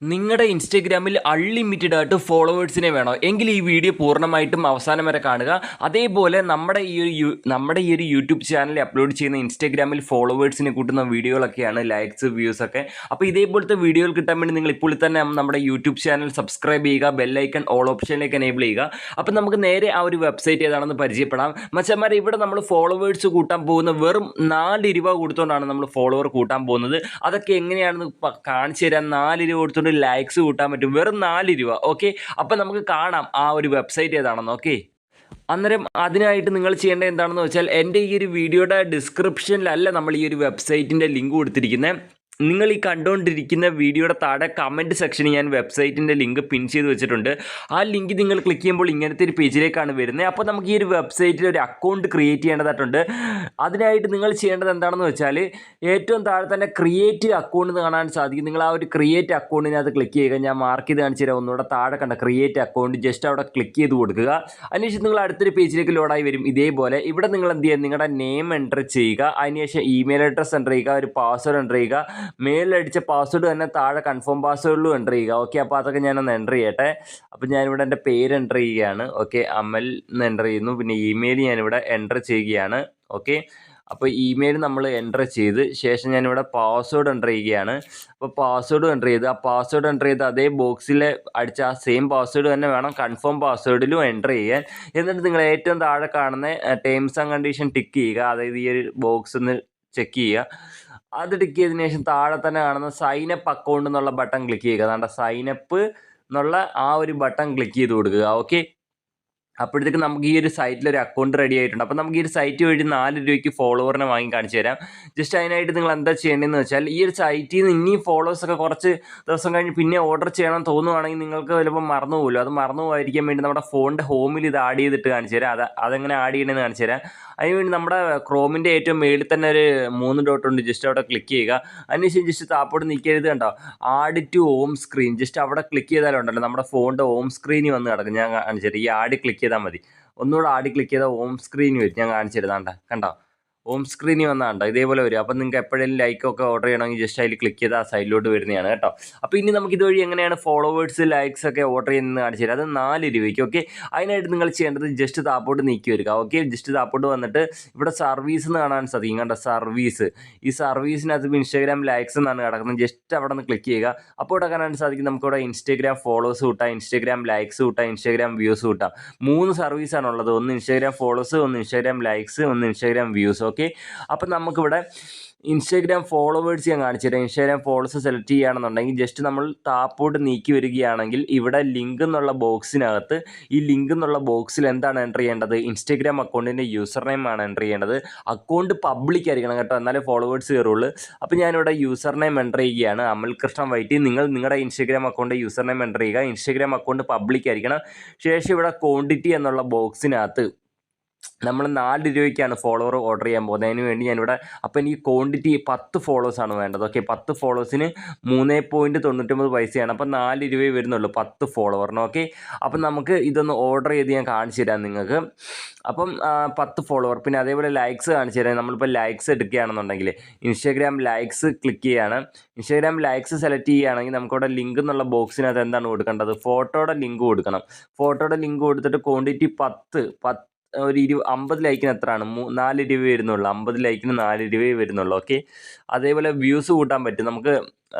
നിങ്ങളുടെ ഇൻസ്റ്റഗ്രാമിൽ അൺലിമിറ്റഡ് ആയിട്ട് ഫോളോവേഴ്സിനെ വേണോ എങ്കിൽ ഈ വീഡിയോ പൂർണ്ണമായിട്ടും അവസാനം വരെ കാണുക. അതേപോലെ നമ്മുടെ ഈ ഒരു യൂട്യൂബ് ചാനലിൽ അപ്ലോഡ് ചെയ്യുന്ന ഇൻസ്റ്റഗ്രാമിൽ ഫോളോവേഴ്സിനെ കൂട്ടുന്ന വീഡിയോകളൊക്കെയാണ് ലൈക്സ് വ്യൂസ് ഒക്കെ. അപ്പോൾ ഇതേപോലത്തെ വീഡിയോകൾ കിട്ടാൻ വേണ്ടി നിങ്ങൾ ഇപ്പോൾ തന്നെ നമ്മുടെ യൂട്യൂബ് ചാനൽ സബ്സ്ക്രൈബ് ചെയ്യുക, ബെല്ലൈക്കൺ ഓൾ ഓപ്ഷനിലേക്ക് എനേബിൾ ചെയ്യുക. അപ്പോൾ നമുക്ക് നേരെ ആ ഒരു വെബ്സൈറ്റ് ഏതാണെന്ന് പരിചയപ്പെടാം. മച്ചന്മാരെ, ഇവിടെ നമ്മൾ ഫോളോവേഴ്സ് കൂട്ടാൻ പോകുന്ന വെറും 4 രൂപ കൊടുത്തുകൊണ്ടാണ് നമ്മൾ ഫോളോവർ കൂട്ടാൻ പോകുന്നത്. അതൊക്കെ എങ്ങനെയാണെന്ന് കാണിച്ചു തരാം. 4 രൂപ കൊടുത്തുകൊണ്ട് ലൈക്സ് കൂട്ടാൻ പറ്റും, വെറും 4 രൂപ. ഓക്കെ, അപ്പം നമുക്ക് കാണാം ആ ഒരു വെബ്സൈറ്റ് ഏതാണെന്ന്. ഓക്കെ, അന്നേരം അതിനായിട്ട് നിങ്ങൾ ചെയ്യേണ്ടത് എന്താണെന്ന് വെച്ചാൽ, എൻ്റെ ഈ ഒരു വീഡിയോയുടെ ഡിസ്ക്രിപ്ഷനിലല്ല നമ്മൾ ഈ ഒരു വെബ്സൈറ്റിൻ്റെ ലിങ്ക് കൊടുത്തിരിക്കുന്നത്. നിങ്ങൾ ഈ കണ്ടുകൊണ്ടിരിക്കുന്ന വീഡിയോയുടെ താഴെ കമൻറ്റ് സെക്ഷനിൽ ഞാൻ വെബ്സൈറ്റിൻ്റെ ലിങ്ക് പിൻ ചെയ്ത് വെച്ചിട്ടുണ്ട്. ആ ലിങ്ക് നിങ്ങൾ ക്ലിക്ക് ചെയ്യുമ്പോൾ ഇങ്ങനത്തെ ഒരു പേജിലേക്കാണ് വരുന്നത്. അപ്പോൾ നമുക്ക് ഈ ഒരു വെബ്സൈറ്റിൽ ഒരു അക്കൗണ്ട് ക്രിയേറ്റ് ചെയ്യേണ്ടതായിട്ടുണ്ട്. അതിനായിട്ട് നിങ്ങൾ ചെയ്യേണ്ടത് എന്താണെന്ന് വെച്ചാൽ, ഏറ്റവും താഴെ തന്നെ ക്രിയേറ്റ് അക്കൗണ്ട് എന്ന് കാണാൻ സാധിക്കും. നിങ്ങൾ ആ ഒരു ക്രിയേറ്റ് അക്കൗണ്ടിനകത്ത് ക്ലിക്ക് ചെയ്യുക. ഞാൻ മാർക്ക് ചെയ്ത് കാണിച്ചു തരാം. ഒന്നുകൂടെ താഴെ കണ്ട ക്രിയേറ്റ് അക്കൗണ്ട് ജസ്റ്റ് അവിടെ ക്ലിക്ക് ചെയ്ത് കൊടുക്കുക. അതിനുശേഷം നിങ്ങൾ അടുത്തൊരു പേജിലേക്ക് ലോഡായി വരും. ഇതേപോലെ ഇവിടെ നിങ്ങൾ എന്ത് ചെയ്യുക, നിങ്ങളുടെ നെയിം എൻ്റർ ചെയ്യുക. അതിനുശേഷം ഇമെയിൽ അഡ്രസ്സ് എൻ്റർ ചെയ്യുക, ഒരു പാസ്വേഡ് എൻ്റർ ചെയ്യുക. മേലിലടിച്ച പാസ്വേഡ് തന്നെ താഴെ കൺഫേം പാസ്വേഡിലും എൻ്റർ ചെയ്യുക. ഓക്കെ, അപ്പോൾ അതൊക്കെ ഞാനൊന്ന് എൻ്റർ ചെയ്യട്ടെ. അപ്പോൾ ഞാനിവിടെ എൻ്റെ പേര് എൻ്റർ ചെയ്യുകയാണ്. ഓക്കെ, അമൽ എന്ന് എൻ്റർ ചെയ്യുന്നു. പിന്നെ ഇമെയിൽ ഞാനിവിടെ എൻ്റർ ചെയ്യുകയാണ്. ഓക്കെ, അപ്പോൾ ഇമെയിൽ നമ്മൾ എൻ്റർ ചെയ്ത് ശേഷം ഞാനിവിടെ പാസ്വേഡ് എൻ്റർ ചെയ്യുകയാണ്. അപ്പോൾ പാസ്വേഡ് എൻ്റർ ചെയ്ത് ആ പാസ്വേഡ് എൻ്റർ ചെയ്ത് അതേ ബോക്സിൽ അടിച്ച ആ സെയിം പാസ്വേഡ് തന്നെ വേണം കൺഫേം പാസ്വേഡിലും എൻ്റർ ചെയ്യാൻ. എന്നിട്ട് നിങ്ങൾ ഏറ്റവും താഴെ കാണുന്ന ടേംസ് ആൻഡ് കണ്ടീഷൻ ടിക്ക് ചെയ്യുക. അതായത് ഈ ഒരു ബോക്സ് ഒന്ന് ചെക്ക് ചെയ്യുക. അത് ടിക്ക് ചെയ്തതിന് ശേഷം താഴെ തന്നെ കാണുന്ന സൈനപ്പ് അക്കൗണ്ട് എന്നുള്ള ബട്ടൺ ക്ലിക്ക് ചെയ്യുക. അതാണ്ട് സൈനപ്പ് എന്നുള്ള ആ ഒരു ബട്ടൺ ക്ലിക്ക് ചെയ്ത് കൊടുക്കുക. ഓക്കെ, അപ്പോഴത്തേക്ക് നമുക്ക് ഈ ഒരു സൈറ്റിൽ ഒരു അക്കൗണ്ട് റെഡി ആയിട്ടുണ്ട്. അപ്പോൾ നമുക്ക് ഈ ഒരു സൈറ്റ് വഴി 4 രൂപയ്ക്ക് ഫോളോവറിനെ വാങ്ങി കാണിച്ചു തരാം. ജസ്റ്റ് അതിനായിട്ട് നിങ്ങൾ എന്താ ചെയ്യേണ്ടതെന്ന് വെച്ചാൽ, ഈ ഒരു സൈറ്റിൽ നിന്ന് ഇനിയും ഫോളോവേഴ്സൊക്കെ കുറച്ച് ദിവസം കഴിഞ്ഞ് പിന്നെ ഓർഡർ ചെയ്യണം തോന്നുവാണെങ്കിൽ നിങ്ങൾക്ക് ചിലപ്പോൾ മറന്നു പോകുമല്ലോ. അത് മറന്നു പോകാതിരിക്കാൻ വേണ്ടി നമ്മുടെ ഫോണിൻ്റെ ഹോമിൽ ഇത് ആഡ് ചെയ്തിട്ട് കാണിച്ചു തരാം. അതെങ്ങനെ ആഡ് ചെയ്യണമെന്ന് കാണിച്ചു തരാം. അതിനുവേണ്ടി നമ്മുടെ ക്രോമിൻ്റെ ഏറ്റവും മേളിൽ തന്നെ ഒരു 3 ഡോട്ട് ഉണ്ട്. ജസ്റ്റ് അവിടെ ക്ലിക്ക് ചെയ്യുക. അതിനുശേഷം ജസ്റ്റ് താപ്പോട്ട് നിൽക്കരുത്, കണ്ടോ, add to home screen. Just അവിടെ ക്ലിക്ക് ചെയ്താലുണ്ടല്ലോ നമ്മുടെ ഫോണിൻ്റെ ഹോം സ്ക്രീനിൽ വന്ന് കിടക്കും. ഞാൻ കാണിച്ചു തരാം. ഈ ആഡ് ക്ലിക്ക് ചെയ്താൽ മതി. ഒന്നുകൂടെ ആഡ് ക്ലിക്ക് ചെയ്താൽ ഹോം സ്ക്രീനിൽ വരും. ഞാൻ കാണിച്ചു തരുന്നതാണ്ട, കണ്ടോ, ഹോം സ്ക്രീനിൽ വന്നാണ്ടോ ഇതേപോലെ വരും. അപ്പം നിങ്ങൾക്ക് എപ്പോഴെങ്കിലും ലൈക്കൊക്കെ ഓർഡർ ചെയ്യണമെങ്കിൽ ജസ്റ്റ് അതിൽ ക്ലിക്ക് ചെയ്താൽ ആ സൈഡിലോട്ട് വരുന്നതാണ് കേട്ടോ. അപ്പോൾ ഇനി നമുക്ക് ഇതുവഴി എങ്ങനെയാണ് ഫോളോവേഴ്സ് ലൈക്സ് ഒക്കെ ഓർഡർ ചെയ്യുന്നത് കാണിച്ചു തരാം. അത് 4 രൂപയ്ക്ക്. ഓക്കെ, അതിനായിട്ട് നിങ്ങൾ ചെയ്യേണ്ടത് ജസ്റ്റ് താപ്പോട്ട് നീക്കി വരിക. ഓക്കെ, ജസ്റ്റ് താപ്പോട്ട് വന്നിട്ട് ഇവിടെ സർവീസ് എന്ന് കാണാൻ സാധിക്കും. കണ്ട സർവീസ്, ഈ സർവീസിനകത്ത് ഇൻസ്റ്റാഗ്രാം ലൈക്സ് എന്നാണ് കിടക്കുന്നത്. ജസ്റ്റ് അവിടെ നിന്ന് ക്ലിക്ക് ചെയ്യുക. അപ്പോൾ ഇവിടെ കാണാൻ സാധിക്കും നമുക്കിവിടെ ഇൻസ്റ്റാഗ്രാം ഫോളോവേഴ്സ് കൂട്ടാം, ഇൻസ്റ്റാഗ്രാം ലൈക്സ് കൂട്ടാം, ഇൻസ്റ്റാഗ്രാം വ്യൂസ് കൂട്ടാം. 3 സർവീസാണുള്ളത്. ഒന്ന് ഇൻസ്റ്റാഗ്രാം ഫോളോവേഴ്സ്, ഒന്ന് ഇൻസ്റ്റാഗ്രാം ലൈക്സ്, ഒന്ന് ഇൻസ്റ്റാഗ്രാം വ്യൂസ്. ഓക്കെ, അപ്പം നമുക്കിവിടെ ഇൻസ്റ്റാഗ്രാം ഫോളോവേഴ്സ് ഞാൻ കാണിച്ചു തരാം. ഇൻസ്റ്റാഗ്രാം ഫോളോവേഴ്സ് സെലക്ട് ചെയ്യുകയാണെന്നുണ്ടെങ്കിൽ ജസ്റ്റ് നമ്മൾ താപ്പോട്ട് നീക്കി വരികയാണെങ്കിൽ ഇവിടെ ലിങ്ക് എന്നുള്ള ബോക്സിനകത്ത് ഈ ലിങ്ക് എന്നുള്ള ബോക്സിൽ എന്താണ് എൻ്റർ ചെയ്യേണ്ടത്, ഇൻസ്റ്റാഗ്രാം അക്കൗണ്ടിൻ്റെ യൂസർ നെയിം ആണ് എൻ്റർ ചെയ്യേണ്ടത്. അക്കൗണ്ട് പബ്ലിക് ആയിരിക്കണം കേട്ടോ, എന്നാലേ ഫോളോവേഴ്സ് കയറുള്ളൂ. അപ്പോൾ ഞാനിവിടെ യൂസർ നെയിം എൻ്റർ ചെയ്യുകയാണ്, അമൽ കൃഷ്ണൻ വൈറ്റി. നിങ്ങൾ നിങ്ങളുടെ Instagram account user name enter ചെയ്യുക. ഇൻസ്റ്റാഗ്രാം അക്കൗണ്ട് പബ്ലിക് ആയിരിക്കണം. ശേഷം ഇവിടെ ക്വാണ്ടിറ്റി എന്നുള്ള ബോക്സിനകത്ത് നമ്മൾ 4 രൂപയ്ക്കാണ് ഫോളോവർ ഓർഡർ ചെയ്യാൻ പോകുന്നത്. അതിന് വേണ്ടി ഞാനിവിടെ, അപ്പോൾ എനിക്ക് ക്വാണ്ടിറ്റി 10 ഫോളോവേഴ്സാണ് വേണ്ടത്. ഓക്കെ, 10 ഫോളോവേഴ്സിന് 3.99 പൈസയാണ്. അപ്പോൾ 4 രൂപയെ വരുന്നുള്ളൂ 10 ഫോളോവറിന്. ഓക്കെ, അപ്പം നമുക്ക് ഇതൊന്ന് ഓർഡർ ചെയ്ത് ഞാൻ കാണിച്ചു തരാം നിങ്ങൾക്ക്. അപ്പം 10 ഫോളോവർ, പിന്നെ അതേപോലെ ലൈക്സ് കാണിച്ചു തരാം. നമ്മളിപ്പോൾ ലൈക്സ് എടുക്കുകയാണെന്നുണ്ടെങ്കിൽ ഇൻസ്റ്റാഗ്രാം ലൈക്സ് ക്ലിക്ക് ചെയ്യുകയാണ്. ഇൻസ്റ്റാഗ്രാം ലൈക്സ് സെലക്ട് ചെയ്യുകയാണെങ്കിൽ നമുക്കിവിടെ ലിങ്ക് എന്നുള്ള ബോക്സിനകത്ത് എന്താണ് കൊടുക്കേണ്ടത്, ഫോട്ടോയുടെ ലിങ്ക് കൊടുക്കണം. ഫോട്ടോയുടെ ലിങ്ക് കൊടുത്തിട്ട് ക്വാണ്ടിറ്റി 10 ഒരു 50 ലൈക്കിന് എത്രയാണ് 4 രൂപ വരുന്നുള്ളൂ. 50 ലൈക്കിന് 4 രൂപയെ വരുന്നുള്ളൂ. ഓക്കെ, അതേപോലെ വ്യൂസ് കൂട്ടാൻ പറ്റും. നമുക്ക്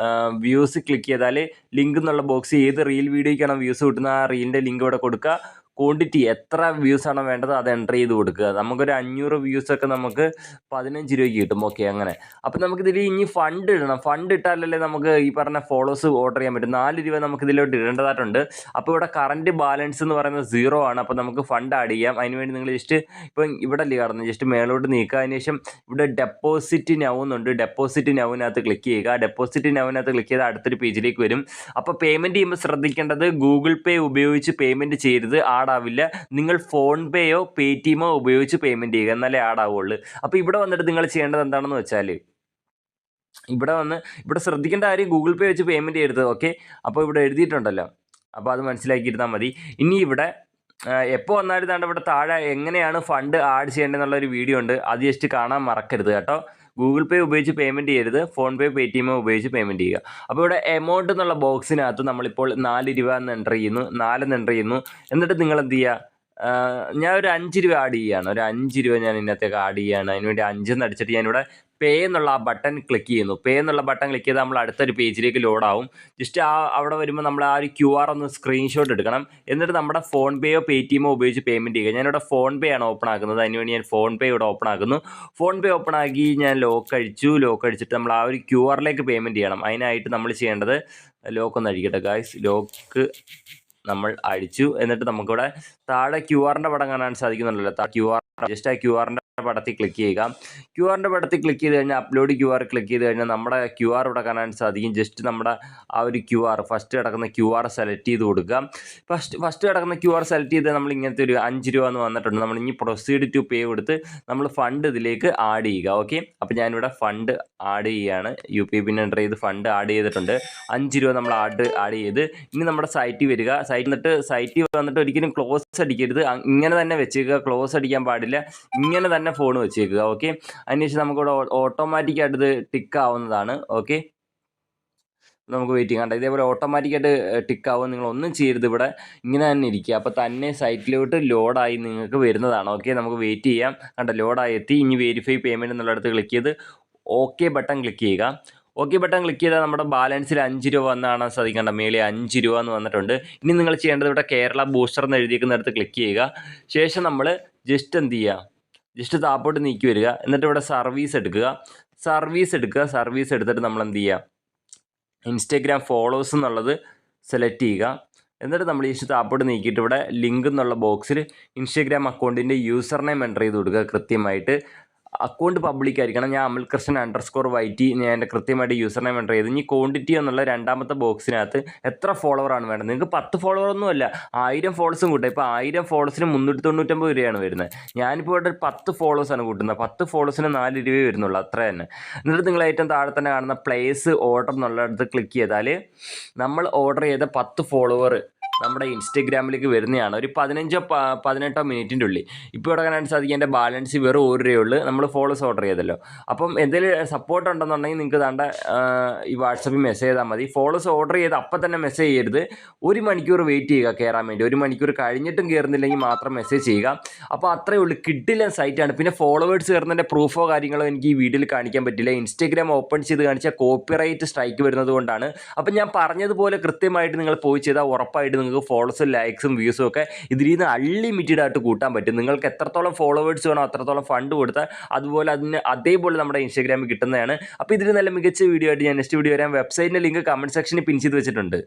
വ്യൂസ് ക്ലിക്ക് ചെയ്താൽ ലിങ്ക് എന്നുള്ള ബോക്സ് ഏത് റീൽ വീഡിയോയ്ക്കാണോ വ്യൂസ് കിട്ടുന്നത് ആ റീലിൻ്റെ ലിങ്ക് ഇവിടെ കൊടുക്കുക. ക്വാണ്ടിറ്റി എത്ര വ്യൂസാണോ വേണ്ടത് അത് എൻ്റർ ചെയ്ത് കൊടുക്കുക. നമുക്കൊരു 500 വ്യൂസൊക്കെ നമുക്ക് 15 രൂപയ്ക്ക് കിട്ടും. ഓക്കെ, അങ്ങനെ. അപ്പം നമുക്കിതിൽ ഇനി ഫണ്ട് ഇടണം. ഫണ്ട് ഇട്ടാലല്ലേ നമുക്ക് ഈ പറഞ്ഞ ഫോളോവേഴ്സ് ഓർഡർ ചെയ്യാൻ പറ്റും. 4 രൂപ നമുക്കിതിലോട്ട് ഇടേണ്ടതായിട്ടുണ്ട്. അപ്പോൾ ഇവിടെ കറൻറ്റ് ബാലൻസ് എന്ന് പറയുന്നത് 0 ആണ്. അപ്പോൾ നമുക്ക് ഫണ്ട് ആഡ് ചെയ്യാം. അതിനുവേണ്ടി നിങ്ങൾ ജസ്റ്റ് ഇപ്പം ഇവിടെ അല്ലേ കടന്നു, ജസ്റ്റ് മേലോട്ട് നീക്കുക. അതിനുശേഷം ഇവിടെ ഡെപ്പോസിറ്റ് നൗ എന്നുണ്ട്. ഡെപ്പോസിറ്റ് നൗവിനകത്ത് ക്ലിക്ക് ചെയ്യുക. ഡെപ്പോസിറ്റ് നൗവിനകത്ത് ക്ലിക്ക് ചെയ്താൽ അടുത്തൊരു പേജിലേക്ക് വരും. അപ്പോൾ പേയ്മെൻറ്റ് ചെയ്യുമ്പോൾ ശ്രദ്ധിക്കേണ്ടത് ഗൂഗിൾ പേ ഉപയോഗിച്ച് പേയ്മെൻറ്റ് ചെയ്യരുത്, ആവില്ല. നിങ്ങൾ ഫോൺ പേയോ പേടിഎമ്മോ ഉപയോഗിച്ച് പേയ്മെൻറ്റ് ചെയ്യുക, എന്നാലേ ആവുള്ളൂ. അപ്പോൾ ഇവിടെ വന്നിട്ട് നിങ്ങൾ ചെയ്യേണ്ടത് എന്താണെന്ന് വെച്ചാൽ, ഇവിടെ ശ്രദ്ധിക്കേണ്ട കാര്യം ഗൂഗിൾ പേ വെച്ച് പേയ്മെൻറ്റ് ചെയ്യരുത്. ഓക്കെ, അപ്പോൾ ഇവിടെ എഴുതിയിട്ടുണ്ടല്ലോ, അപ്പോൾ അത് മനസ്സിലാക്കിയിരുന്നാൽ മതി. ഇനി ഇവിടെ എപ്പോൾ വന്നാലും ഇവിടെ താഴെ എങ്ങനെയാണ് ഫണ്ട് ആഡ് ചെയ്യേണ്ടതെന്നുള്ളൊരു വീഡിയോ ഉണ്ട്. അത് ജസ്റ്റ് കാണാൻ മറക്കരുത് കേട്ടോ. ഗൂഗിൾ പേ ഉപയോഗിച്ച് പേയ്മെൻറ്റ് ചെയ്യരുത്. ഫോൺ പേ, പേടിഎം ഉപയോഗിച്ച് പേയ്മെൻറ്റ് ചെയ്യുക. അപ്പോൾ ഇവിടെ എമൗണ്ട് എന്നുള്ള ബോക്സിനകത്ത് നമ്മളിപ്പോൾ 4 രൂപ എന്ന് എൻ്റർ ചെയ്യുന്നു, 4 എന്ന് എൻ്റർ ചെയ്യുന്നു. എന്നിട്ട് നിങ്ങൾ എന്ത് ചെയ്യുക, ഞാൻ ഒരു 5 രൂപ ആഡ് ചെയ്യുകയാണ്. ഒരു 5 രൂപ ഞാൻ ഇതിനകത്തേക്ക് ആഡ് ചെയ്യുകയാണ്. അതിനുവേണ്ടി 5 എന്ന് അടിച്ചിട്ട് ഞാനിവിടെ പേ എന്നുള്ള ആ ബട്ടൺ ക്ലിക്ക് ചെയ്യുന്നു. പേ എന്നുള്ള ബട്ടൺ ക്ലിക്ക് ചെയ്താൽ നമ്മൾ അടുത്തൊരു പേജിലേക്ക് ലോഡാവും. ജസ്റ്റ് അവിടെ വരുമ്പോൾ നമ്മൾ ആ ഒരു QR ഒന്ന് സ്ക്രീൻഷോട്ട് എടുക്കണം. എന്നിട്ട് നമ്മുടെ ഫോൺ പേയോ പേടിഎമ്മോ ഉപയോഗിച്ച് പേയ്മെൻറ്റ് ചെയ്യുക. ഞാനിവിടെ ഫോൺ പേ ആണ് ഓപ്പൺ ആക്കുന്നത്. അതിനുവേണ്ടി ഞാൻ ഫോൺ പേ ഇവിടെ ഓപ്പൺ ആക്കുന്നു. ഫോൺ പേ ഓപ്പൺ ആക്കി ഞാൻ ലോക്ക് അടിച്ചിട്ട് നമ്മൾ ആ ഒരു QRലേക്ക് പേയ്മെൻറ്റ് ചെയ്യണം. അതിനായിട്ട് നമ്മൾ ചെയ്യേണ്ടത് ലോക്ക് ഒന്ന് അടിക്കട്ടെ ഗായ്സ്. ലോക്ക് നമ്മൾ അടിച്ചു. എന്നിട്ട് നമുക്കിവിടെ താഴെ QR പടം കാണാൻ സാധിക്കുന്നുണ്ടല്ലോ. QR ജസ്റ്റ് ആ QR പടത്തിൽ ക്ലിക്ക് ചെയ്യുക. QR പടത്തിൽ ക്ലിക്ക് ചെയ്ത് കഴിഞ്ഞാൽ അപ്ലോഡ് QR ക്ലിക്ക് ചെയ്ത് കഴിഞ്ഞാൽ നമ്മുടെ QR ഇവിടെ കാണാൻ സാധിക്കും. ജസ്റ്റ് നമ്മുടെ ആ ഒരു QR ഫസ്റ്റ് കിടക്കുന്ന QR സെലക്ട് ചെയ്ത് കൊടുക്കുക. ഫസ്റ്റ് കിടക്കുന്ന QR സെലക്ട് ചെയ്ത് നമ്മൾ ഇങ്ങനത്തെ ഒരു 5 രൂപ എന്ന് വന്നിട്ടുണ്ട്. നമ്മൾ ഇനി പ്രൊസീഡ് ടു പേ കൊടുത്ത് നമ്മൾ ഫണ്ട് ഇതിലേക്ക് ആഡ് ചെയ്യുക. ഓക്കെ, അപ്പോൾ ഞാനിവിടെ ഫണ്ട് ആഡ് ചെയ്യുകയാണ്. UPI പിൻ എൻ്റർ ചെയ്ത് ഫണ്ട് ആഡ് ചെയ്തിട്ടുണ്ട്. 5 രൂപ നമ്മൾ ആഡ് ചെയ്ത് ഇനി നമ്മുടെ സൈറ്റിൽ വരിക. സൈറ്റിൽ വന്നിട്ട് ഒരിക്കലും ക്ലോസ് അടിക്കരുത്. ഇങ്ങനെ തന്നെ വെച്ചേക്കുക. ക്ലോസ് അടിക്കാൻ പാടില്ല. ഇങ്ങനെ തന്നെ ഫോൺ വെച്ചേക്കുക. ഓക്കെ, അതിനുശേഷം നമുക്കിവിടെ ഓട്ടോമാറ്റിക്കായിട്ട് ഇത് ടിക്ക് ആവുന്നതാണ്. ഓക്കെ, നമുക്ക് വെയിറ്റ് ചെയ്യാം. കണ്ടോ, ഇതേപോലെ ഓട്ടോമാറ്റിക്കായിട്ട് ടിക്ക് ആവും. നിങ്ങൾ ഒന്നും ചെയ്യരുത്, ഇവിടെ ഇങ്ങനെ തന്നെ ഇരിക്കുക. അപ്പോൾ തന്നെ സൈറ്റിലോട്ട് ലോഡായി നിങ്ങൾക്ക് വരുന്നതാണ്. ഓക്കെ, നമുക്ക് വെയിറ്റ് ചെയ്യാം. കണ്ടോ, ലോഡായി എത്തി. ഇനി വെരിഫൈ പേയ്മെൻറ്റ് എന്നുള്ളിടത്ത് ക്ലിക്ക് ചെയ്ത് ഓക്കെ ബട്ടൺ ക്ലിക്ക് ചെയ്യുക. ഓക്കെ ബട്ടൺ ക്ലിക്ക് ചെയ്താൽ നമ്മുടെ ബാലൻസിൽ 5 രൂപ വന്ന് കാണാൻ സാധിക്കേണ്ട. മേലെ 5 രൂപ എന്ന് വന്നിട്ടുണ്ട്. ഇനി നിങ്ങൾ ചെയ്യേണ്ടത് ഇവിടെ കേരള ബൂസ്റ്റർ എന്ന് എഴുതിയിരിക്കുന്നിടത്ത് ക്ലിക്ക് ചെയ്യുക. ശേഷം നമ്മൾ ജസ്റ്റ് എന്ത് ചെയ്യുക, ജസ്റ്റ് താപ്പോട്ട് നീക്കി വരിക. എന്നിട്ട് ഇവിടെ സർവീസ് എടുത്തിട്ട് നമ്മൾ എന്ത് ചെയ്യുക, ഇൻസ്റ്റഗ്രാം ഫോളോവേഴ്സ് എന്നുള്ളത് സെലക്ട് ചെയ്യുക. എന്നിട്ട് നമ്മൾ ജസ്റ്റ് താപ്പോട്ട് നീക്കിയിട്ട് ഇവിടെ ലിങ്ക് എന്നുള്ള ബോക്സിൽ ഇൻസ്റ്റഗ്രാം അക്കൗണ്ടിൻ്റെ യൂസർ നെയിം എൻ്റർ ചെയ്ത് കൊടുക്കുക. കൃത്യമായിട്ട് അക്കൗണ്ട് പബ്ലിക് ആയിരിക്കണം. ഞാൻ അമൽകൃഷ്ണൻ _YT ഞാൻ എൻ്റെ കൃത്യമായിട്ട് യൂസർ നെയിം എൻ്റർ ചെയ്തു. ഇനി ക്വാണ്ടിറ്റി എന്നുള്ള രണ്ടാമത്തെ ബോക്സിനകത്ത് എത്ര ഫോളോവറാണ് വേണ്ടത്. നിങ്ങൾക്ക് 10 ഫോളോവറൊന്നും അല്ല, 1000 ഫോളോവേഴ്സും കൂട്ടുക. ഇപ്പോൾ 1000 ഫോളോവേഴ്സിന് 399 രൂപയാണ് വരുന്നത്. ഞാനിപ്പോൾ ഇവിടെ 10 ഫോളോവേഴ്സാണ് കൂട്ടുന്നത്. 10 ഫോളോവേഴ്സിന് 4 രൂപയെ വരുന്നുള്ളൂ, അത്ര തന്നെ. എന്നിട്ട് നിങ്ങൾ ഏറ്റവും താഴെ തന്നെ കാണുന്ന പ്ലേസ് ഓർഡർ എന്നുള്ളിടത്ത് ക്ലിക്ക് ചെയ്താൽ നമ്മൾ ഓർഡർ ചെയ്ത 10 ഫോളോവർ നമ്മുടെ ഇൻസ്റ്റഗ്രാമിലേക്ക് വരുന്നതാണ്. ഒരു 15-18 മിനിറ്റിൻ്റെ ഉള്ളിൽ. ഇപ്പോൾ ഇവിടെ കാണാൻ സാധിക്കും എൻ്റെ ബാലൻസ് വെറും 1 രൂപയുള്ളൂ. നമ്മൾ ഫോളോവേഴ്സ് ഓർഡർ ചെയ്തല്ലോ. അപ്പം എന്തെങ്കിലും സപ്പോർട്ട് ഉണ്ടെന്നുണ്ടെങ്കിൽ നിങ്ങൾക്ക് താണ്ട ഈ വാട്സപ്പിൽ മെസ്സേജ് ചെയ്താൽ മതി. ഫോളോവേഴ്സ് ഓർഡർ ചെയ്ത് അപ്പം തന്നെ മെസ്സേജ് ചെയ്യരുത്. 1 മണിക്കൂർ വെയിറ്റ് ചെയ്യുക കയറാൻ വേണ്ടി. 1 മണിക്കൂർ കഴിഞ്ഞിട്ടും കയറുന്നില്ലെങ്കിൽ മാത്രം മെസ്സേജ് ചെയ്യുക. അപ്പോൾ അത്രയേ ഉള്ളൂ. കിഡിലൻ സൈറ്റാണ്. പിന്നെ ഫോളോവേഴ്സ് കയറുന്നതിൻ്റെ പ്രൂഫോ കാര്യങ്ങളോ എനിക്ക് ഈ വീഡിയോയിൽ കാണിക്കാൻ പറ്റില്ല. ഇൻസ്റ്റഗ്രാം ഓപ്പൺ ചെയ്ത് കാണിച്ചാൽ കോപ്പിറൈറ്റ് സ്ട്രൈക്ക് വരുന്നത് കൊണ്ടാണ്. അപ്പം ഞാൻ പറഞ്ഞതുപോലെ കൃത്യമായിട്ട് നിങ്ങൾ പോയി ചെയ്താൽ ഉറപ്പായിട്ട് നിങ്ങൾക്ക് ഫോളോവേഴ്സും ലൈക്സും വ്യൂസും ഒക്കെ ഇതിൽ നിന്ന് അൺലിമിറ്റഡ് ആയിട്ട് കൂട്ടാൻ പറ്റും. നിങ്ങൾക്ക് എത്രത്തോളം ഫോളോവേഴ്സ് വേണോ അത്രത്തോളം ഫണ്ട് കൊടുത്താൽ അതുപോലെ അതേപോലെ നമ്മുടെ ഇൻസ്റ്റാഗ്രാമിൽ കിട്ടുന്നതാണ്. അപ്പോൾ ഇതിൽ നല്ല മികച്ച വീഡിയോ ആയിട്ട് ഞാൻ നെക്സ്റ്റ് വീഡിയോ വരാം. വെബ്സൈറ്റിൻ്റെ ലിങ്ക് കമൻറ്റ് സെക്ഷനിൽ പിൻ ചെയ്ത് വെച്ചിട്ടുണ്ട്.